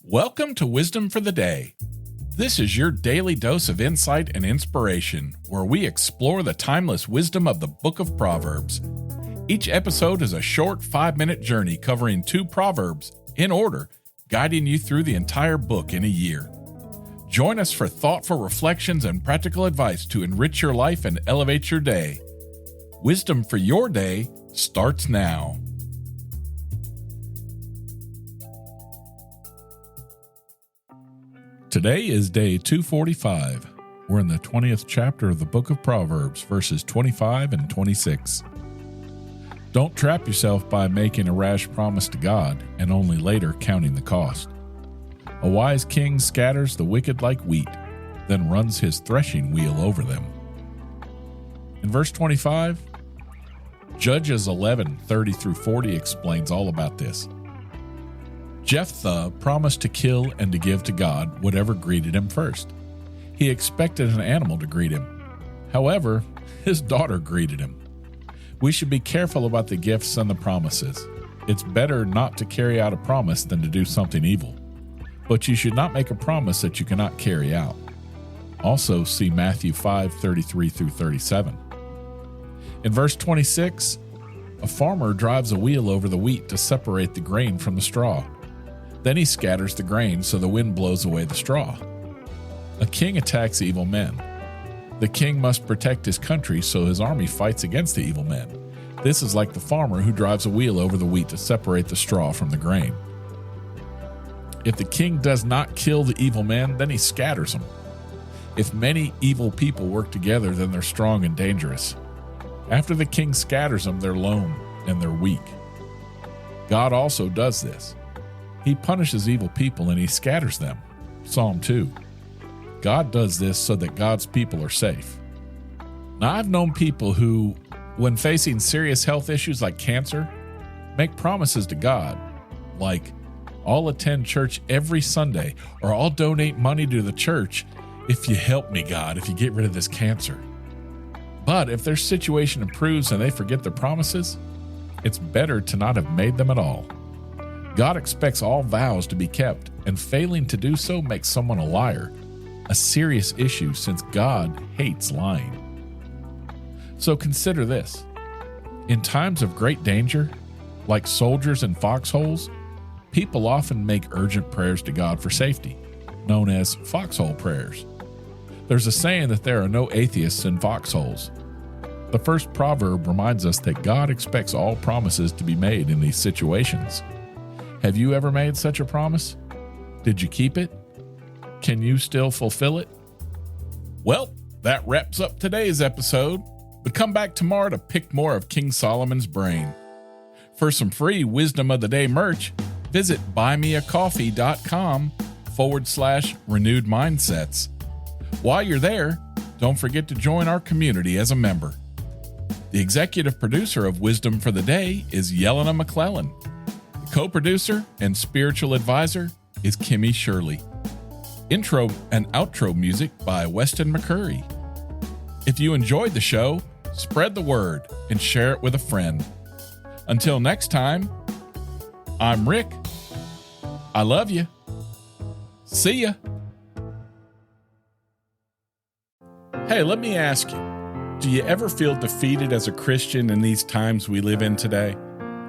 Welcome to Wisdom for the Day. This is your daily dose of insight and inspiration, where we explore the timeless wisdom of the book of Proverbs. Each episode is a short 5-minute journey covering 2 proverbs in order, guiding you through the entire book in a year. Join us for thoughtful reflections and practical advice to enrich your life and elevate your day. Wisdom for your day starts now. Today is day 245. We're in the 20th chapter of the book of Proverbs, verses 25 and 26. Don't trap yourself by making a rash promise to God and only later counting the cost. A wise king scatters the wicked like wheat, then runs his threshing wheel over them. In verse 25, Judges 11:30-40 explains all about this. Jephthah promised to kill and to give to God whatever greeted him first. He expected an animal to greet him. However, his daughter greeted him. We should be careful about the gifts and the promises. It's better not to carry out a promise than to do something evil. But you should not make a promise that you cannot carry out. Also see Matthew 5:33-37. In verse 26, a farmer drives a wheel over the wheat to separate the grain from the straw. Then he scatters the grain so the wind blows away the straw. A king attacks evil men. The king must protect his country, so his army fights against the evil men. This is like the farmer who drives a wheel over the wheat to separate the straw from the grain. If the king does not kill the evil men, then he scatters them. If many evil people work together, then they're strong and dangerous. After the king scatters them, they're lone and they're weak. God also does this. He punishes evil people and he scatters them. Psalm 2. God does this so that God's people are safe. Now, I've known people who, when facing serious health issues like cancer, make promises to God, like, I'll attend church every Sunday, or I'll donate money to the church if you help me, God, if you get rid of this cancer. But if their situation improves and they forget their promises, it's better to not have made them at all. God expects all vows to be kept, and failing to do so makes someone a liar, a serious issue since God hates lying. So consider this. In times of great danger, like soldiers in foxholes, people often make urgent prayers to God for safety, known as foxhole prayers. There's a saying that there are no atheists in foxholes. The first proverb reminds us that God expects all promises to be made in these situations. Have you ever made such a promise? Did you keep it? Can you still fulfill it? Well, that wraps up today's episode, but come back tomorrow to pick more of King Solomon's brain. For some free Wisdom of the Day merch, visit buymeacoffee.com/renewed mindsets. While you're there, don't forget to join our community as a member. The executive producer of Wisdom for the Day is Yelena McClellan. The co-producer and spiritual advisor is Kimmy Shirley. Intro and outro music by Weston McCurry. If you enjoyed the show, spread the word and share it with a friend. Until next time, I'm Rick. I love you. See ya. Hey, let me ask you, do you ever feel defeated as a Christian in these times we live in today?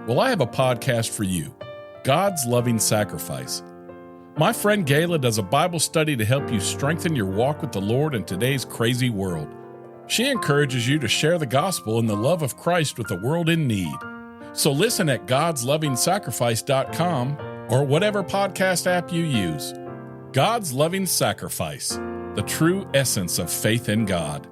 Well, I have a podcast for you, God's Loving Sacrifice. My friend Gayla does a Bible study to help you strengthen your walk with the Lord in today's crazy world. She encourages you to share the gospel and the love of Christ with a world in need. So listen at godslovingsacrifice.com or whatever podcast app you use. God's Loving Sacrifice, the true essence of faith in God.